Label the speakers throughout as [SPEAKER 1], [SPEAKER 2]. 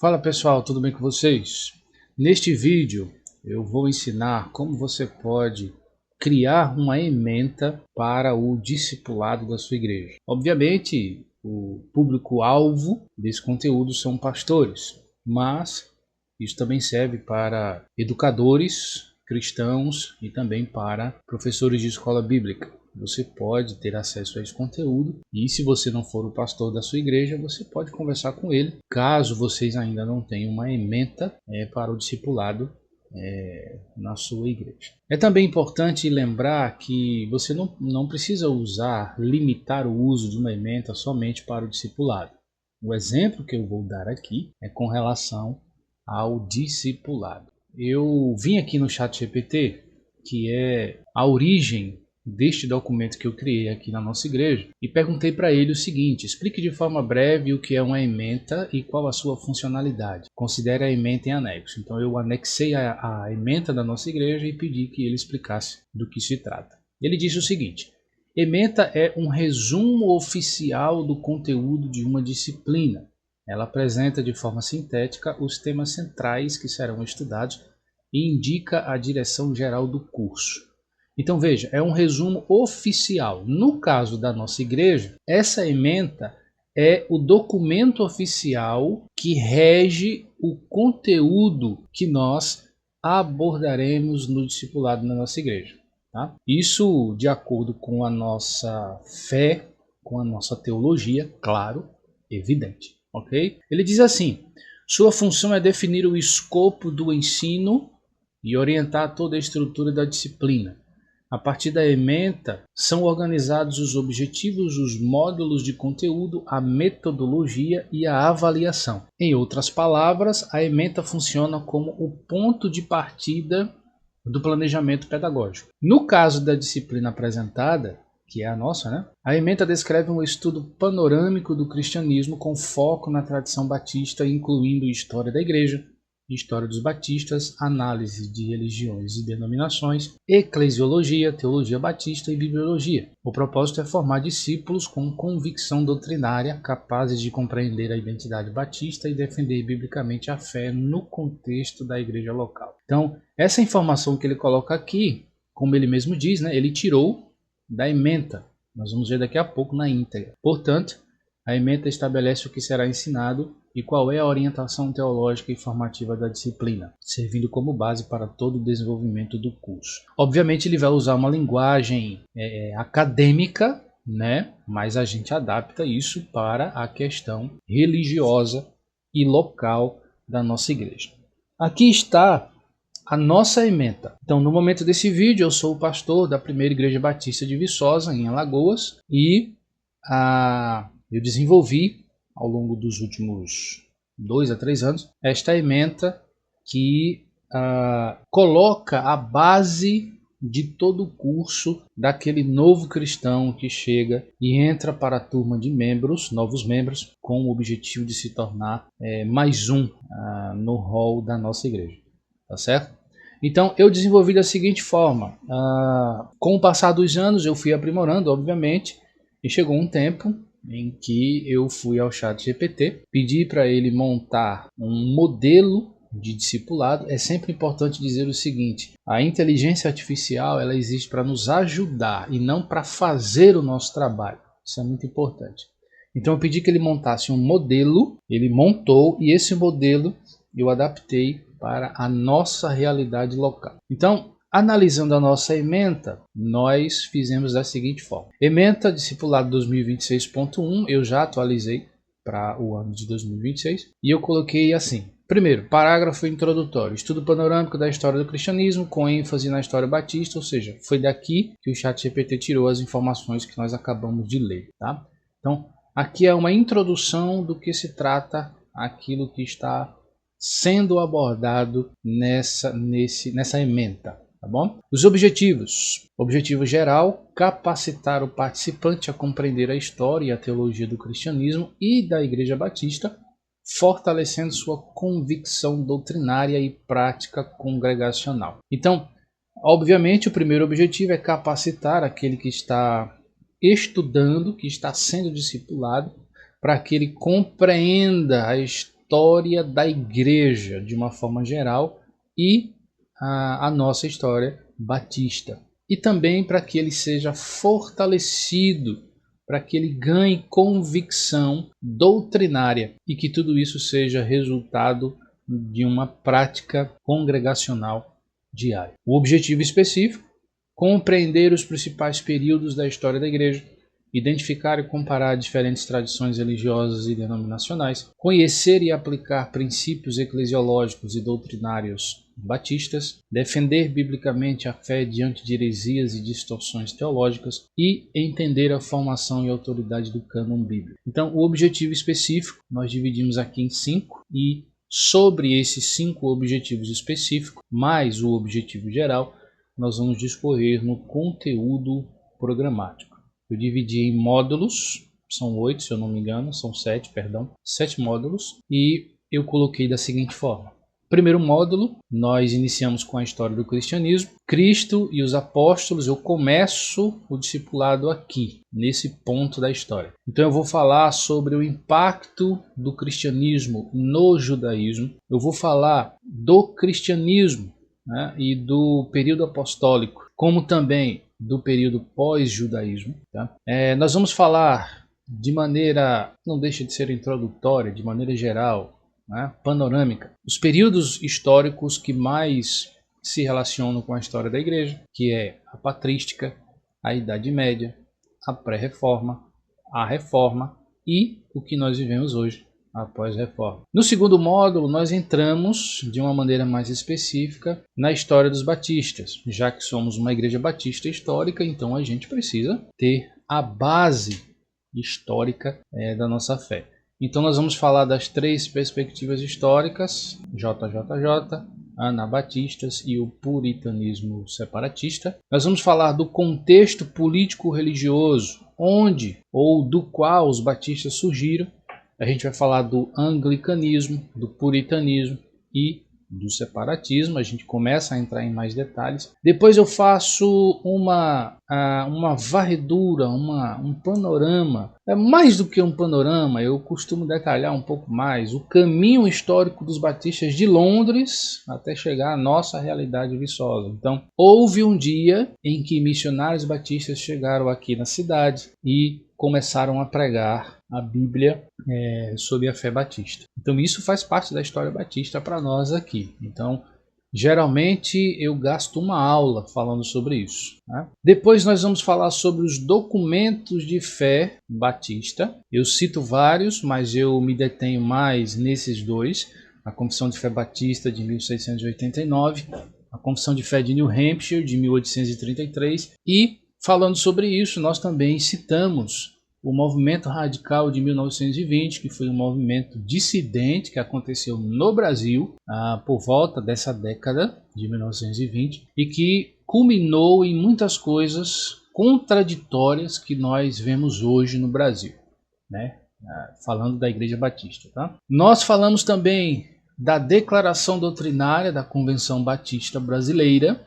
[SPEAKER 1] Fala pessoal, tudo bem com vocês? Neste vídeo eu vou ensinar como você pode criar uma ementa para o discipulado da sua igreja. Obviamente, o público-alvo desse conteúdo são pastores, mas isso também serve para educadores cristãos e também para professores de escola bíblica. Você pode ter acesso a esse conteúdo e, se você não for o pastor da sua igreja, você pode conversar com ele, caso vocês ainda não tenham uma ementa para o discipulado na sua igreja. É também importante lembrar que você não precisa limitar o uso de uma ementa somente para o discipulado. O exemplo que eu vou dar aqui é com relação ao discipulado. Eu vim aqui no ChatGPT, que é a origem deste documento que eu criei aqui na nossa igreja, e perguntei para ele o seguinte: explique de forma breve o que é uma ementa e qual a sua funcionalidade. Considere a ementa em anexo. Então eu anexei a ementa da nossa igreja e pedi que ele explicasse do que se trata. Ele disse o seguinte: ementa é um resumo oficial do conteúdo de uma disciplina. Ela apresenta de forma sintética os temas centrais que serão estudados e indica a direção geral do curso. Então veja, é um resumo oficial. No caso da nossa igreja, essa ementa é o documento oficial que rege o conteúdo que nós abordaremos no discipulado na nossa igreja. Tá? Isso de acordo com a nossa fé, com a nossa teologia, claro, evidente. Okay? Ele diz assim: sua função é definir o escopo do ensino e orientar toda a estrutura da disciplina. A partir da ementa, são organizados os objetivos, os módulos de conteúdo, a metodologia e a avaliação. Em outras palavras, a ementa funciona como o ponto de partida do planejamento pedagógico. No caso da disciplina apresentada, que é a nossa, né? A ementa descreve um estudo panorâmico do cristianismo com foco na tradição batista, incluindo história da igreja, história dos batistas, análise de religiões e denominações, eclesiologia, teologia batista e bibliologia. O propósito é formar discípulos com convicção doutrinária, capazes de compreender a identidade batista e defender biblicamente a fé no contexto da igreja local. Então, essa informação que ele coloca aqui, como ele mesmo diz, né, ele tirou da ementa. Nós vamos ver daqui a pouco na íntegra. Portanto, a ementa estabelece o que será ensinado e qual é a orientação teológica e formativa da disciplina, servindo como base para todo o desenvolvimento do curso. Obviamente ele vai usar uma linguagem acadêmica, né? Mas a gente adapta isso para a questão religiosa e local da nossa igreja. Aqui está a nossa ementa. Então, no momento desse vídeo, eu sou o pastor da primeira igreja batista de Viçosa, em Alagoas, e eu desenvolvi ao longo dos últimos 2 a 3 anos esta ementa que coloca a base de todo o curso daquele novo cristão que chega e entra para a turma de membros, novos membros, com o objetivo de se tornar mais um no hall da nossa igreja. Tá certo? Então eu desenvolvi da seguinte forma: com o passar dos anos eu fui aprimorando, obviamente, e chegou um tempo em que eu fui ao ChatGPT, pedi para ele montar um modelo de discipulado. É sempre importante dizer o seguinte: a inteligência artificial ela existe para nos ajudar e não para fazer o nosso trabalho. Isso é muito importante. Então eu pedi que ele montasse um modelo, ele montou, e esse modelo eu adaptei para a nossa realidade local. Então, analisando a nossa ementa, nós fizemos da seguinte forma: ementa discipulado 2026.1, eu já atualizei para o ano de 2026, e eu coloquei assim: primeiro, parágrafo introdutório, estudo panorâmico da história do cristianismo, com ênfase na história batista, ou seja, foi daqui que o ChatGPT tirou as informações que nós acabamos de ler. Tá? Então, aqui é uma introdução do que se trata aquilo que está sendo abordado nessa ementa. Tá bom? Os objetivos. Objetivo geral: capacitar o participante a compreender a história e a teologia do cristianismo e da Igreja Batista, fortalecendo sua convicção doutrinária e prática congregacional. Então, obviamente, o primeiro objetivo é capacitar aquele que está estudando, que está sendo discipulado, para que ele compreenda a história história da igreja de uma forma geral e a nossa história batista. E também para que ele seja fortalecido, para que ele ganhe convicção doutrinária e que tudo isso seja resultado de uma prática congregacional diária. O objetivo específico: compreender os principais períodos da história da igreja, identificar e comparar diferentes tradições religiosas e denominacionais, conhecer e aplicar princípios eclesiológicos e doutrinários batistas, defender biblicamente a fé diante de heresias e distorções teológicas e entender a formação e autoridade do cânon bíblico. Então, o objetivo específico nós dividimos aqui em 5 e sobre esses 5 objetivos específicos, mais o objetivo geral, nós vamos discorrer no conteúdo programático. Eu dividi em módulos, são 8 se eu não me engano, são 7, perdão, 7 módulos, e eu coloquei da seguinte forma. Primeiro módulo, nós iniciamos com a história do cristianismo, Cristo e os apóstolos. Eu começo o discipulado aqui, nesse ponto da história. Então eu vou falar sobre o impacto do cristianismo no judaísmo, eu vou falar do cristianismo, né, e do período apostólico, como também do período pós-judaísmo. Tá? Nós vamos falar de maneira, não deixa de ser introdutória, de maneira geral, né, panorâmica, os períodos históricos que mais se relacionam com a história da igreja, que é a patrística, a Idade Média, a pré-reforma, a reforma e o que nós vivemos hoje, após a reforma. No segundo módulo, nós entramos de uma maneira mais específica na história dos batistas. Já que somos uma igreja batista histórica, então a gente precisa ter a base histórica da nossa fé. Então nós vamos falar das 3 perspectivas históricas, JJJ, anabatistas e o puritanismo separatista. Nós vamos falar do contexto político-religioso, onde ou do qual os batistas surgiram. A gente vai falar do anglicanismo, do puritanismo e do separatismo. A gente começa a entrar em mais detalhes. Depois eu faço uma varredura, um panorama. É mais do que um panorama, eu costumo detalhar um pouco mais o caminho histórico dos batistas de Londres até chegar à nossa realidade viçosa. Então, houve um dia em que missionários batistas chegaram aqui na cidade e começaram a pregar a Bíblia sobre a fé batista. Então isso faz parte da história batista para nós aqui. Então, geralmente eu gasto uma aula falando sobre isso. Né? Depois nós vamos falar sobre os documentos de fé batista. Eu cito vários, mas eu me detenho mais nesses 2. A Confissão de Fé Batista de 1689, a Confissão de Fé de New Hampshire de 1833 e falando sobre isso, nós também citamos o movimento radical de 1920, que foi um movimento dissidente que aconteceu no Brasil por volta dessa década de 1920 e que culminou em muitas coisas contraditórias que nós vemos hoje no Brasil, né? Falando da Igreja Batista. Tá? Nós falamos também da Declaração Doutrinária da Convenção Batista Brasileira,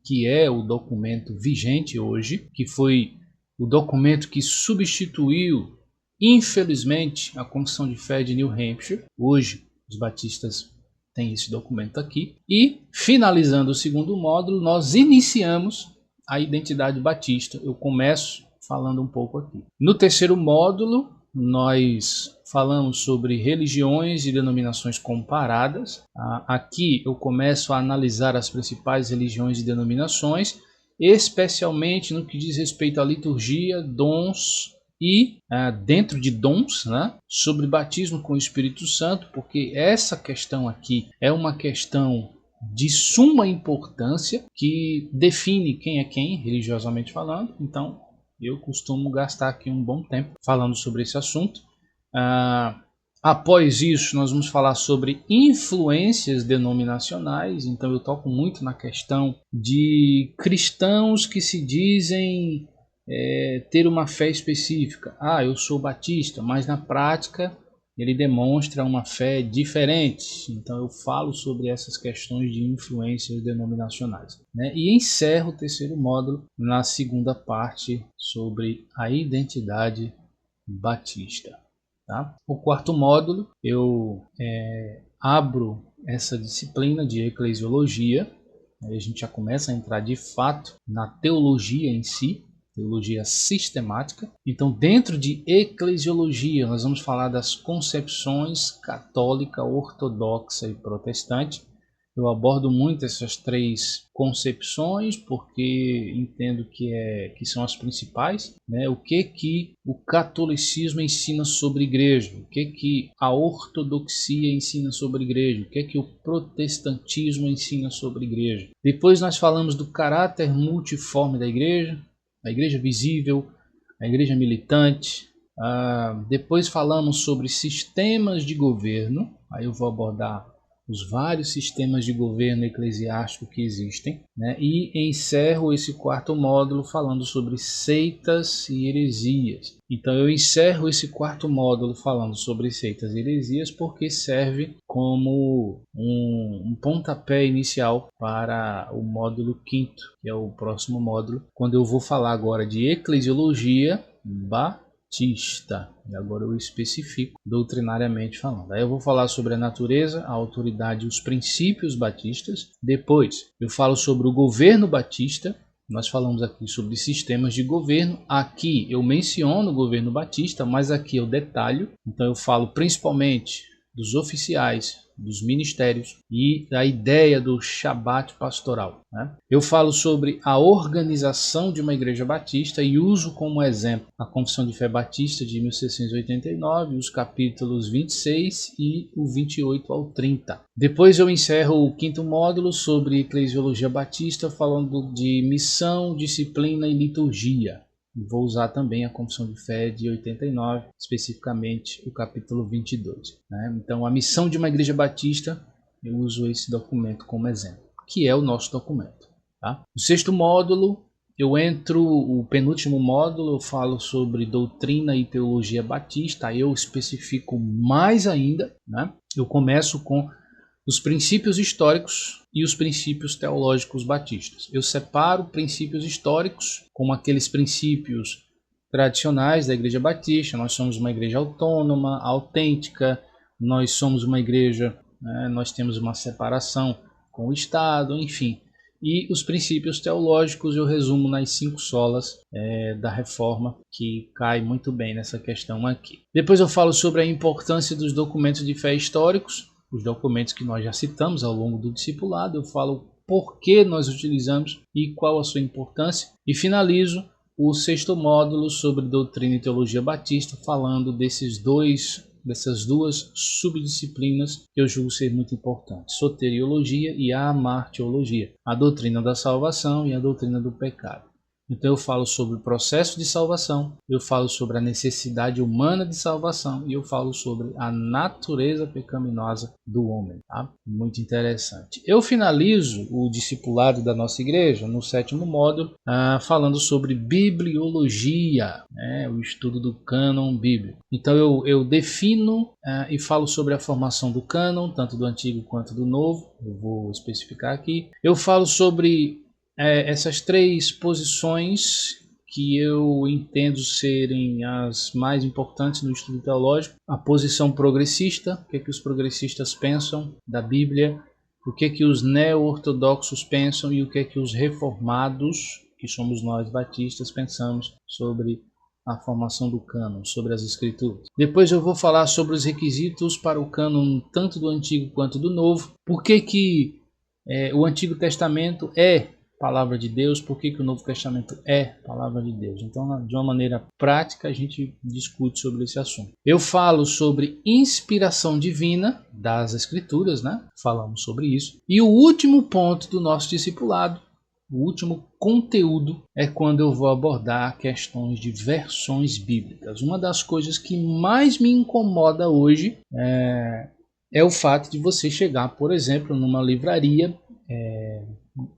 [SPEAKER 1] que é o documento vigente hoje, que foi o documento que substituiu, infelizmente, a Confissão de Fé de New Hampshire. Hoje, os batistas têm esse documento aqui. E, finalizando o segundo módulo, nós iniciamos a identidade batista. Eu começo falando um pouco aqui. No terceiro módulo, nós falamos sobre religiões e denominações comparadas. Aqui eu começo a analisar as principais religiões e denominações, especialmente no que diz respeito à liturgia, dons e, dentro de dons, né, sobre batismo com o Espírito Santo, porque essa questão aqui é uma questão de suma importância que define quem é quem, religiosamente falando. Então, eu costumo gastar aqui um bom tempo falando sobre esse assunto. Após isso, nós vamos falar sobre influências denominacionais. Então, eu toco muito na questão de cristãos que se dizem ter uma fé específica. Eu sou batista, mas na prática ele demonstra uma fé diferente. Então, eu falo sobre essas questões de influências denominacionais. Né? E encerro o terceiro módulo na segunda parte sobre a identidade batista. Tá? O quarto módulo eu abro essa disciplina de eclesiologia. Aí a gente já começa a entrar de fato na teologia em si, teologia sistemática. Então, dentro de eclesiologia, nós vamos falar das concepções católica, ortodoxa e protestante. Eu abordo muito essas três concepções porque entendo que são as principais, né? O que o catolicismo ensina sobre a igreja, o que a ortodoxia ensina sobre a igreja, o que o protestantismo ensina sobre a igreja. Depois nós falamos do caráter multiforme da igreja, a igreja visível, a igreja militante. Depois falamos sobre sistemas de governo, aí eu vou abordar os vários sistemas de governo eclesiástico que existem, né? E encerro esse quarto módulo falando sobre seitas e heresias. Então eu encerro esse quarto módulo falando sobre seitas e heresias porque serve como um pontapé inicial para o módulo quinto, que é o próximo módulo, quando eu vou falar agora de eclesiologia batista. E agora eu especifico doutrinariamente falando. Aí eu vou falar sobre a natureza, a autoridade e os princípios batistas. Depois eu falo sobre o governo batista. Nós falamos aqui sobre sistemas de governo. Aqui eu menciono o governo batista, mas aqui eu detalho. Então eu falo principalmente dos oficiais, dos ministérios e da ideia do Shabat pastoral, né? Eu falo sobre a organização de uma igreja batista e uso como exemplo a Confissão de Fé Batista de 1689, os capítulos 26 e o 28 ao 30. Depois eu encerro o quinto módulo sobre eclesiologia batista, falando de missão, disciplina e liturgia. Vou usar também a Confissão de Fé de 89, especificamente o capítulo 22. Né? Então, a missão de uma igreja batista, eu uso esse documento como exemplo, que é o nosso documento. Tá? No sexto módulo, o penúltimo módulo, eu falo sobre doutrina e teologia batista, aí eu especifico mais ainda. Né? Eu começo com os princípios históricos e os princípios teológicos batistas. Eu separo princípios históricos como aqueles princípios tradicionais da Igreja Batista. Nós somos uma igreja autônoma, autêntica, nós somos uma igreja, né, nós temos uma separação com o Estado, enfim. E os princípios teológicos eu resumo nas 5 solas da Reforma, que cai muito bem nessa questão aqui. Depois eu falo sobre a importância dos documentos de fé históricos, os documentos que nós já citamos ao longo do discipulado. Eu falo por que nós utilizamos e qual a sua importância. E finalizo o sexto módulo sobre doutrina e teologia batista, falando dessas duas subdisciplinas que eu julgo ser muito importantes: soteriologia e amartiologia, a doutrina da salvação e a doutrina do pecado. Então eu falo sobre o processo de salvação, eu falo sobre a necessidade humana de salvação e eu falo sobre a natureza pecaminosa do homem. Tá? Muito interessante. Eu finalizo o discipulado da nossa igreja no sétimo módulo falando sobre bibliologia, né? O estudo do cânon bíblico. Então eu defino e falo sobre a formação do cânon, tanto do Antigo quanto do Novo. Eu vou especificar aqui. Eu falo sobre essas 3 posições que eu entendo serem as mais importantes no estudo teológico: a posição progressista, o que os progressistas pensam da Bíblia, o que os neo-ortodoxos pensam e o que os reformados, que somos nós batistas, pensamos sobre a formação do cânon, sobre as escrituras. Depois eu vou falar sobre os requisitos para o cânon tanto do Antigo quanto do Novo, por que o Antigo Testamento é palavra de Deus, por que o Novo Testamento é palavra de Deus. Então, de uma maneira prática, a gente discute sobre esse assunto. Eu falo sobre inspiração divina das Escrituras, né? Falamos sobre isso. E o último ponto do nosso discipulado, o último conteúdo, é quando eu vou abordar questões de versões bíblicas. Uma das coisas que mais me incomoda hoje é o fato de você chegar, por exemplo, numa livraria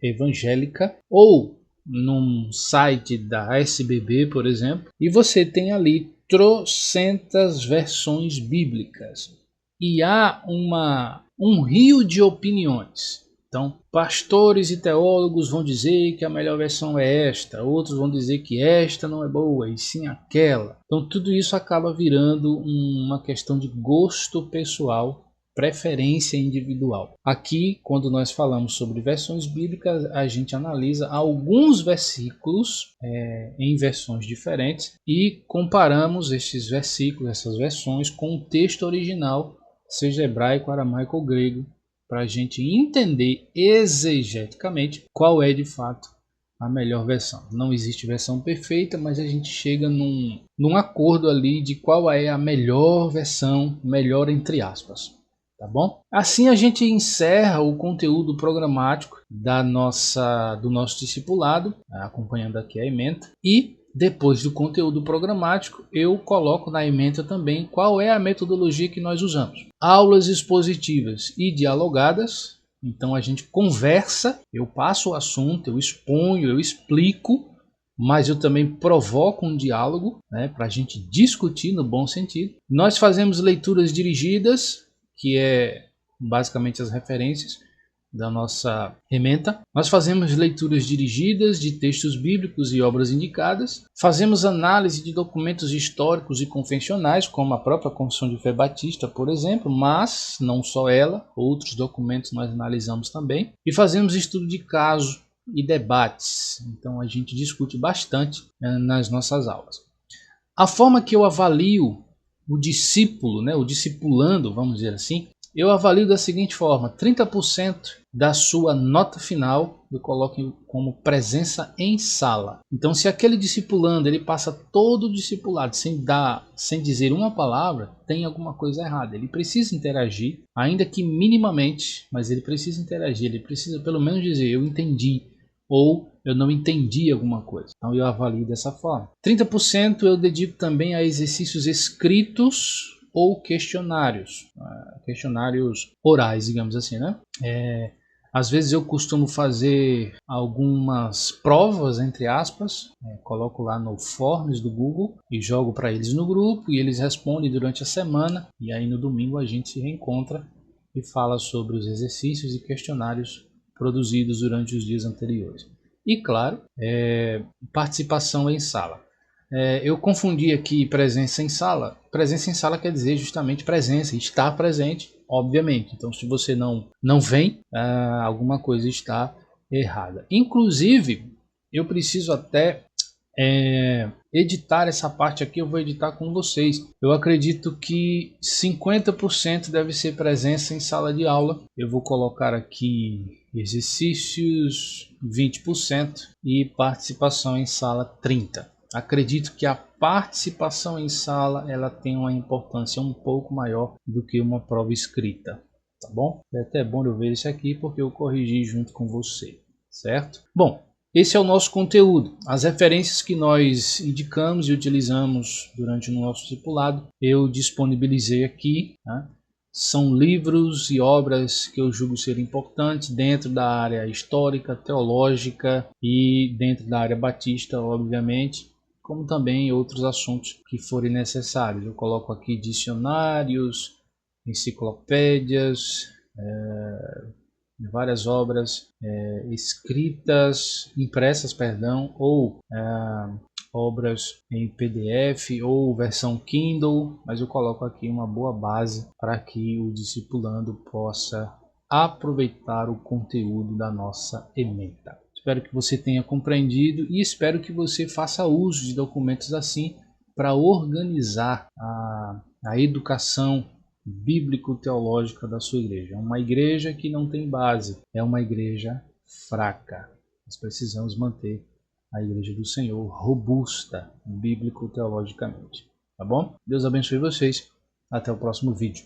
[SPEAKER 1] evangélica ou num site da SBB, por exemplo, e você tem ali trocentas versões bíblicas e há um rio de opiniões. Então, pastores e teólogos vão dizer que a melhor versão é esta, outros vão dizer que esta não é boa, e sim aquela. Então, tudo isso acaba virando uma questão de gosto pessoal, preferência individual. Aqui, quando nós falamos sobre versões bíblicas, a gente analisa alguns versículos em versões diferentes e comparamos esses versículos, essas versões, com o texto original, seja hebraico, aramaico ou grego, para a gente entender exegeticamente qual é de fato a melhor versão. Não existe versão perfeita, mas a gente chega num acordo ali de qual é a melhor versão, melhor entre aspas. Tá bom? Assim a gente encerra o conteúdo programático do nosso discipulado, acompanhando aqui a ementa, e depois do conteúdo programático eu coloco na ementa também qual é a metodologia que nós usamos. Aulas expositivas e dialogadas, então a gente conversa, eu passo o assunto, eu exponho, eu explico, mas eu também provoco um diálogo, para a gente discutir no bom sentido. Nós fazemos leituras dirigidas, que é basicamente as referências da nossa ementa. Nós fazemos leituras dirigidas de textos bíblicos e obras indicadas. Fazemos análise de documentos históricos e confessionais, como a própria Confissão de Fé Batista, por exemplo, mas não só ela, outros documentos nós analisamos também. E fazemos estudo de caso e debates. Então a gente discute bastante nas nossas aulas. A forma que eu avalio o discípulo, o discipulando, vamos dizer assim, eu avalio da seguinte forma: 30% da sua nota final eu coloco como presença em sala. Então, se aquele discipulando ele passa todo o discipulado sem dizer uma palavra, tem alguma coisa errada. Ele precisa interagir, ainda que minimamente, mas ele precisa interagir. Ele precisa pelo menos dizer: eu entendi, ou eu não entendi alguma coisa. Então eu avalio dessa forma. 30% eu dedico também a exercícios escritos ou questionários orais, digamos assim, às vezes eu costumo fazer algumas provas, entre aspas, coloco lá no Forms do Google e jogo para eles no grupo e eles respondem durante a semana, e aí no domingo a gente se reencontra e fala sobre os exercícios e questionários produzidos durante os dias anteriores. E claro, participação em sala. Eu confundi aqui presença em sala. Presença em sala quer dizer justamente presença, estar presente, obviamente. Então, se você não vem, alguma coisa está errada. Inclusive, eu preciso até editar essa parte aqui, eu vou editar com vocês. Eu acredito que 50% deve ser presença em sala de aula. Eu vou colocar aqui exercícios 20% e participação em sala 30%. Acredito que a participação em sala ela tem uma importância um pouco maior do que uma prova escrita, tá bom? É até bom eu ver isso aqui porque eu corrigi junto com você, certo? Bom, esse é o nosso conteúdo. As referências que nós indicamos e utilizamos durante o nosso discipulado, eu disponibilizei aqui, São livros e obras que eu julgo ser importantes dentro da área histórica, teológica e dentro da área batista, obviamente, como também outros assuntos que forem necessários. Eu coloco aqui dicionários, enciclopédias, várias obras impressas, ou obras em PDF ou versão Kindle, mas eu coloco aqui uma boa base para que o discipulando possa aproveitar o conteúdo da nossa ementa. Espero que você tenha compreendido e espero que você faça uso de documentos assim para organizar a educação bíblico-teológica da sua igreja. É uma igreja que não tem base, é uma igreja fraca. Nós precisamos manter a igreja do Senhor robusta, bíblico-teologicamente. Tá bom? Deus abençoe vocês. Até o próximo vídeo.